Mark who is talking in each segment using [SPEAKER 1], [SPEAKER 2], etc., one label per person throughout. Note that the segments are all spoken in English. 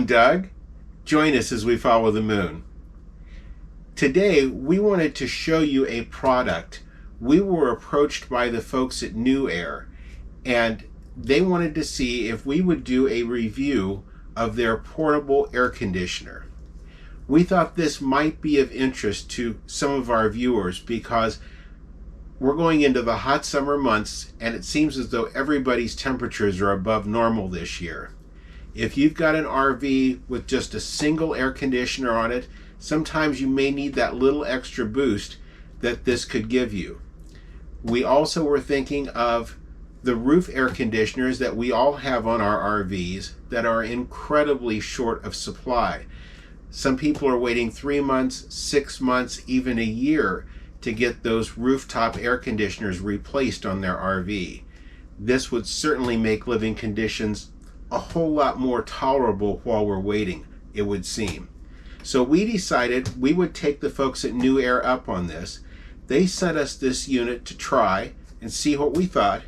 [SPEAKER 1] Doug. Join us as we follow the moon. Today, we wanted to show you a product. We were approached by the folks at NewAir, and they wanted to see if we would do a review of their portable air conditioner. We thought this might be of interest to some of our viewers because we're going into the hot summer months, and it seems as though everybody's temperatures are above normal this year. If you've got an RV with just a single air conditioner on it, sometimes you may need that little extra boost that this could give you. We also were thinking of the roof air conditioners that we all have on our RVs that are incredibly short of supply. Some people are waiting 3 months, 6 months, even a year to get those rooftop air conditioners replaced on their RV. This would certainly make living conditions a whole lot more tolerable while we're waiting, it would seem. So we decided we would take the folks at NewAir up on this. They sent us this unit to try and see what we thought.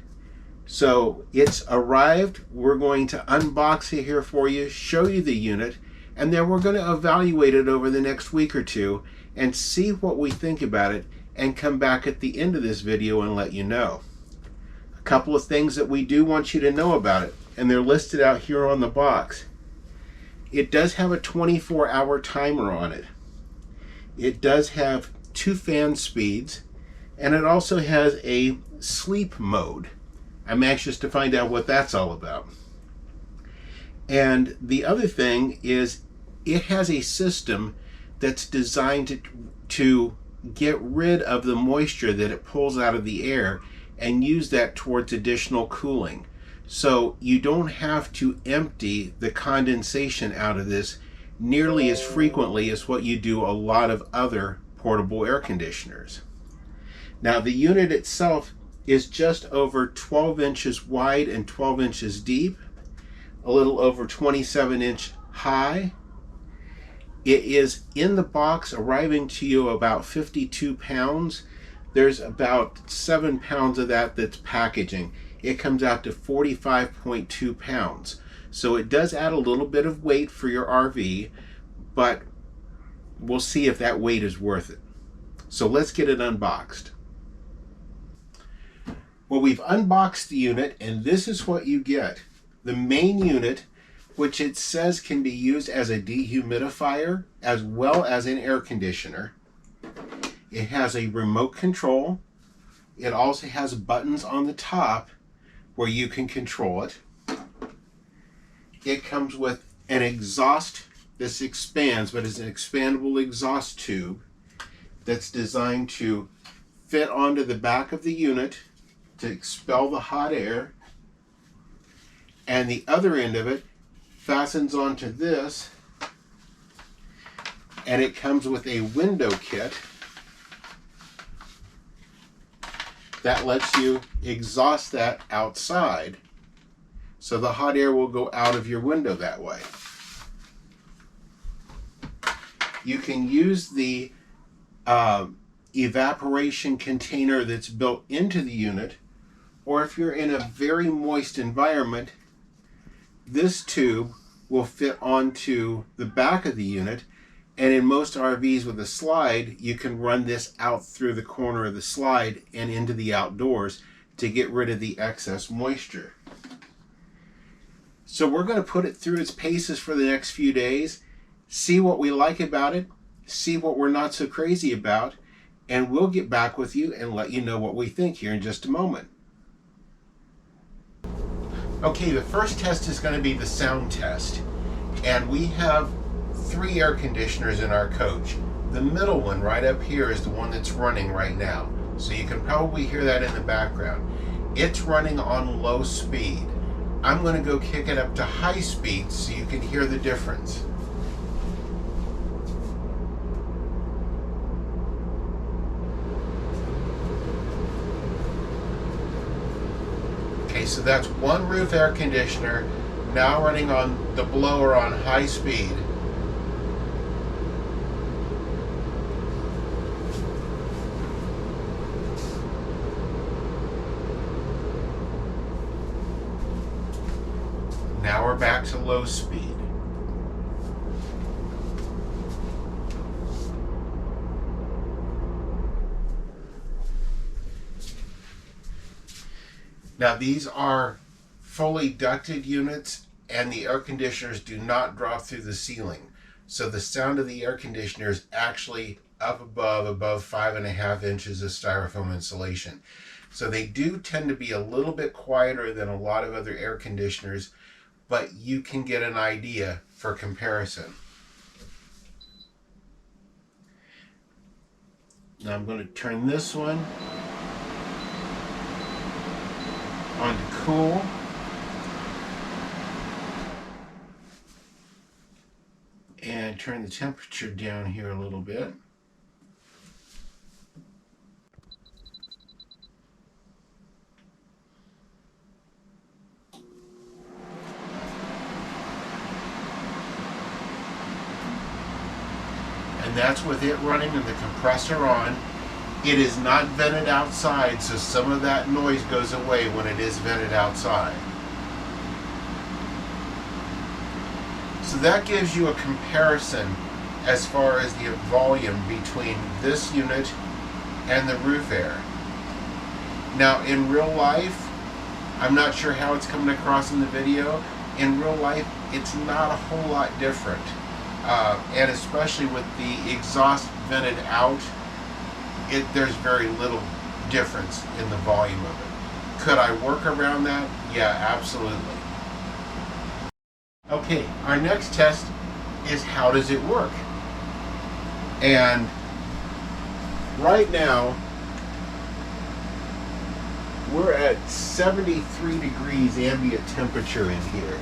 [SPEAKER 1] So it's arrived. We're going to unbox it here for you, show you the unit, and then we're going to evaluate it over the next week or two and see what we think about it and come back at the end of this video and let you know. A couple of things that we do want you to know about it, and they're listed out here on the box. It does have a 24-hour timer on it. It does have 2 fan speeds, and it also has a sleep mode. I'm anxious to find out what that's all about. And the other thing is it has a system that's designed to get rid of the moisture that it pulls out of the air and use that towards additional cooling. So you don't have to empty the condensation out of this nearly as frequently as what you do a lot of other portable air conditioners. Now the unit itself is just over 12 inches wide and 12 inches deep, a little over 27 inch high. It is in the box arriving to you about 52 pounds. There's about 7 pounds of that that's packaging. It comes out to 45.2 pounds. So it does add a little bit of weight for your RV, but we'll see if that weight is worth it. So let's get it unboxed. Well, we've unboxed the unit, and this is what you get. The main unit, which it says can be used as a dehumidifier as well as an air conditioner. It has a remote control. It also has buttons on the top where you can control it. It comes with an exhaust. This expands, but it's an expandable exhaust tube that's designed to fit onto the back of the unit to expel the hot air. And the other end of it fastens onto this, and it comes with a window kit that lets you exhaust that outside, so the hot air will go out of your window that way. You can use the evaporation container that's built into the unit, or if you're in a very moist environment, this tube will fit onto the back of the unit, and in most RVs with a slide, you can run this out through the corner of the slide and into the outdoors to get rid of the excess moisture. So we're going to put it through its paces for the next few days, see what we like about it, see what we're not so crazy about, and we'll get back with you and let you know what we think here in just a moment. Okay, the first test is going to be the sound test, and we have 3 air conditioners in our coach. The middle one right up here is the one that's running right now, so you can probably hear that in the background. It's running on low speed. I'm going to go kick it up to high speed so you can hear the difference. Okay, so that's one roof air conditioner now running on the blower on high speed. Now we're back to low speed. Now these are fully ducted units, and the air conditioners do not drop through the ceiling. So the sound of the air conditioner is actually up above 5.5 inches of styrofoam insulation. So they do tend to be a little bit quieter than a lot of other air conditioners, but you can get an idea for comparison. Now I'm going to turn this one on to cool. And turn the temperature down here a little bit. And that's with it running and the compressor on. It is not vented outside, so some of that noise goes away when it is vented outside. So that gives you a comparison as far as the volume between this unit and the roof air. Now in real life, I'm not sure how it's coming across in the video. In real life, it's not a whole lot different. And especially with the exhaust vented out, there's very little difference in the volume of it. Could I work around that? Yeah, absolutely. Okay, our next test is how does it work? And right now, we're at 73 degrees ambient temperature in here.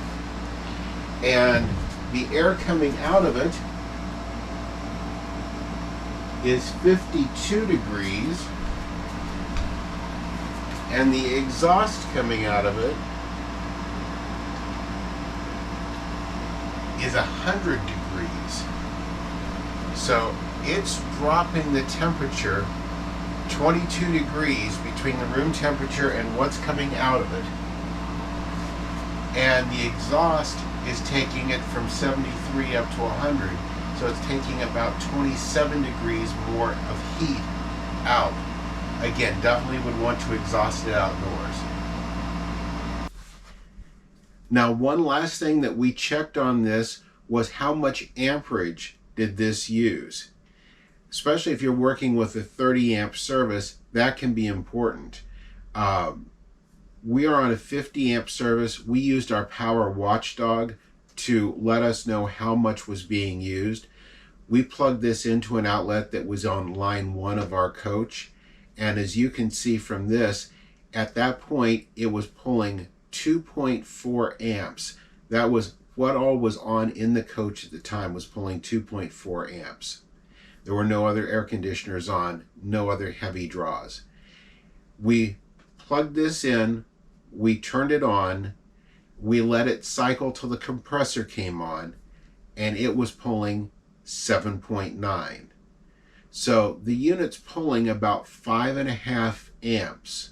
[SPEAKER 1] And the air coming out of it is 52 degrees. And the exhaust coming out of it is 100 degrees. So it's dropping the temperature 22 degrees between the room temperature and what's coming out of it. And the exhaust is taking it from 73 up to 100. So it's taking about 27 degrees more of heat out. Again, definitely would want to exhaust it outdoors. Now, one last thing that we checked on this was how much amperage did this use. Especially if you're working with a 30 amp service, that can be important. We are on a 50 amp service. We used our power watchdog to let us know how much was being used. We plugged this into an outlet that was on line 1 of our coach. And as you can see from this, at that point, it was pulling 2.4 amps. That was what all was on in the coach at the time, was pulling 2.4 amps. There were no other air conditioners on, no other heavy draws. We plugged this in, we turned it on, we let it cycle till the compressor came on, and it was pulling 7.9. So the unit's pulling about 5.5 amps.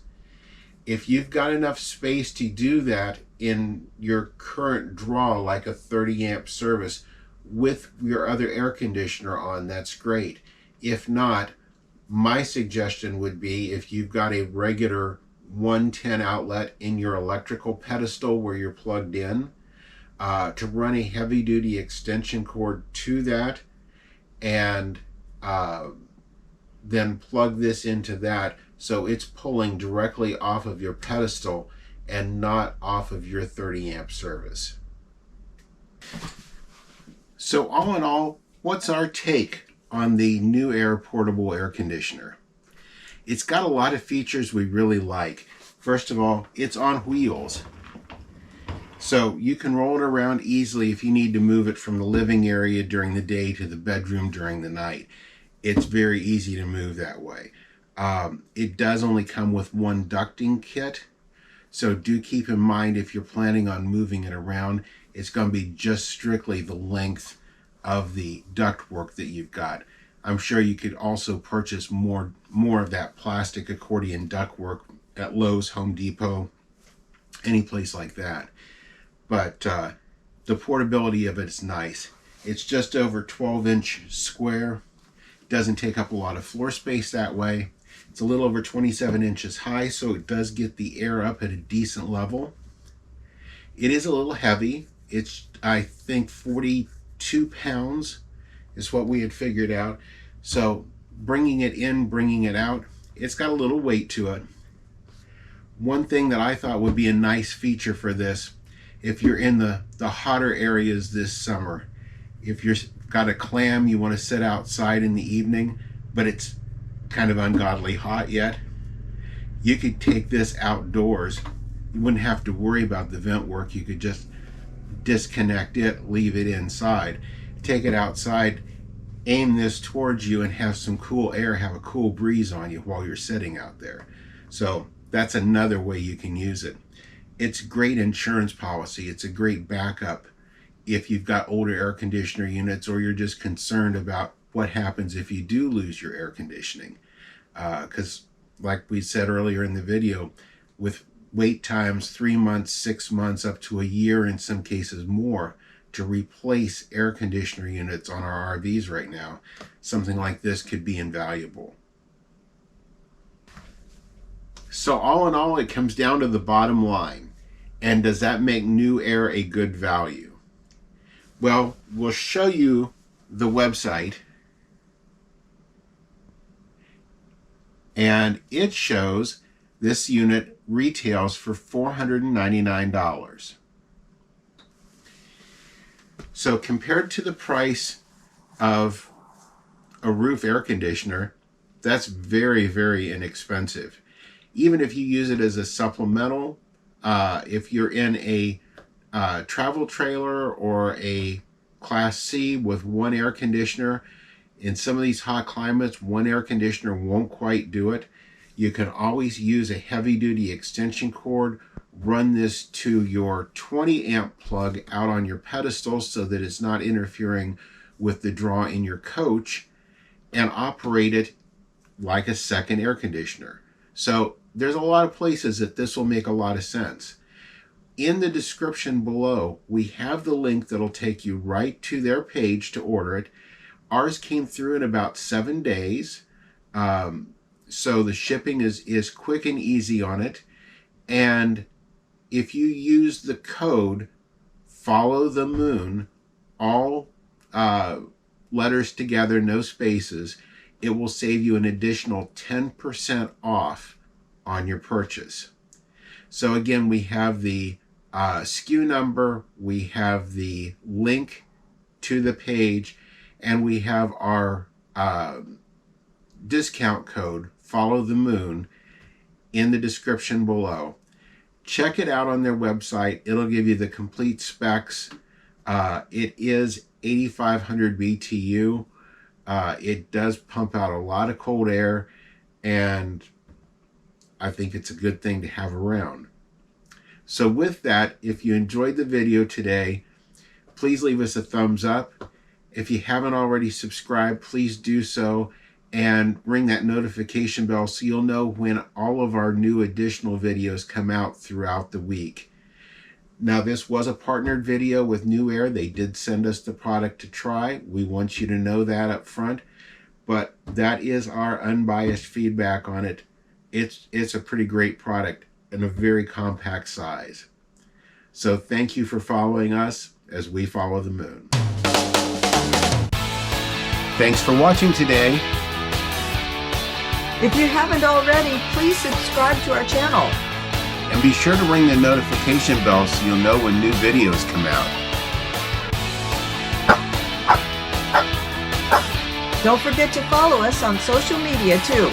[SPEAKER 1] If you've got enough space to do that in your current draw, like a 30 amp service, with your other air conditioner on, that's great. If not, my suggestion would be, if you've got a regular 110 outlet in your electrical pedestal where you're plugged in, to run a heavy duty extension cord to that, and then plug this into that so it's pulling directly off of your pedestal and not off of your 30 amp service. So all in all, what's our take on the NewAir portable air conditioner? It's got a lot of features we really like. First of all, it's on wheels. So you can roll it around easily if you need to move it from the living area during the day to the bedroom during the night. It's very easy to move that way. It does only come with one ducting kit. So do keep in mind, if you're planning on moving it around, it's going to be just strictly the length of the ductwork that you've got. I'm sure you could also purchase more of that plastic accordion ductwork at Lowe's, Home Depot, any place like that. But the portability of it is nice. It's just over 12-inch square. Doesn't take up a lot of floor space that way. It's a little over 27 inches high, so it does get the air up at a decent level. It is a little heavy. It's, I think, 42 pounds is what we had figured out. So bringing it in, bringing it out, it's got a little weight to it. One thing that I thought would be a nice feature for this, if you're in the hotter areas this summer, if you've got a clam you want to sit outside in the evening, but it's kind of ungodly hot yet, you could take this outdoors. You wouldn't have to worry about the vent work. You could just disconnect it, leave it inside, take it outside, aim this towards you, and have some cool air, have a cool breeze on you while you're sitting out there. So that's another way you can use it. It's great insurance policy. It's a great backup if you've got older air conditioner units, or you're just concerned about what happens if you do lose your air conditioning. Because like we said earlier in the video, with wait times 3 months, 6 months, up to a year in some cases more to replace air conditioner units on our RVs right now, something like this could be invaluable. So all in all, it comes down to the bottom line. And does that make NewAir a good value? Well, we'll show you the website. And it shows this unit retails for $499. So compared to the price of a roof air conditioner, that's very, very inexpensive. Even if you use it as a supplemental, if you're in a travel trailer or a Class C with one air conditioner, in some of these hot climates, one air conditioner won't quite do it. You can always use a heavy-duty extension cord, run this to your 20 amp plug out on your pedestal so that it's not interfering with the draw in your coach, and operate it like a second air conditioner. So there's a lot of places that this will make a lot of sense. In the description below, we have the link that'll take you right to their page to order it. Ours came through in about 7 days. So the shipping is quick and easy on it. And if you use the code Follow the Moon, all letters together, no spaces, it will save you an additional 10% off on your purchase. So again, we have the SKU number, we have the link to the page, and we have our discount code, Follow the Moon, in the description below. Check it out on their website. It'll give you the complete specs. It is 8,500 BTU. It does pump out a lot of cold air, and I think it's a good thing to have around. So with that, if you enjoyed the video today, please leave us a thumbs up. If you haven't already subscribed, please do so, and ring that notification bell so you'll know when all of our new additional videos come out throughout the week. Now, this was a partnered video with NewAir. They did send us the product to try. We want you to know that up front, but that is our unbiased feedback on it. It's a pretty great product in a very compact size. So thank you for following us as we follow the moon. Thanks for watching today.
[SPEAKER 2] If you haven't already, please subscribe to our channel.
[SPEAKER 1] And be sure to ring the notification bell so you'll know when new videos come out.
[SPEAKER 2] Don't forget to follow us on social media too.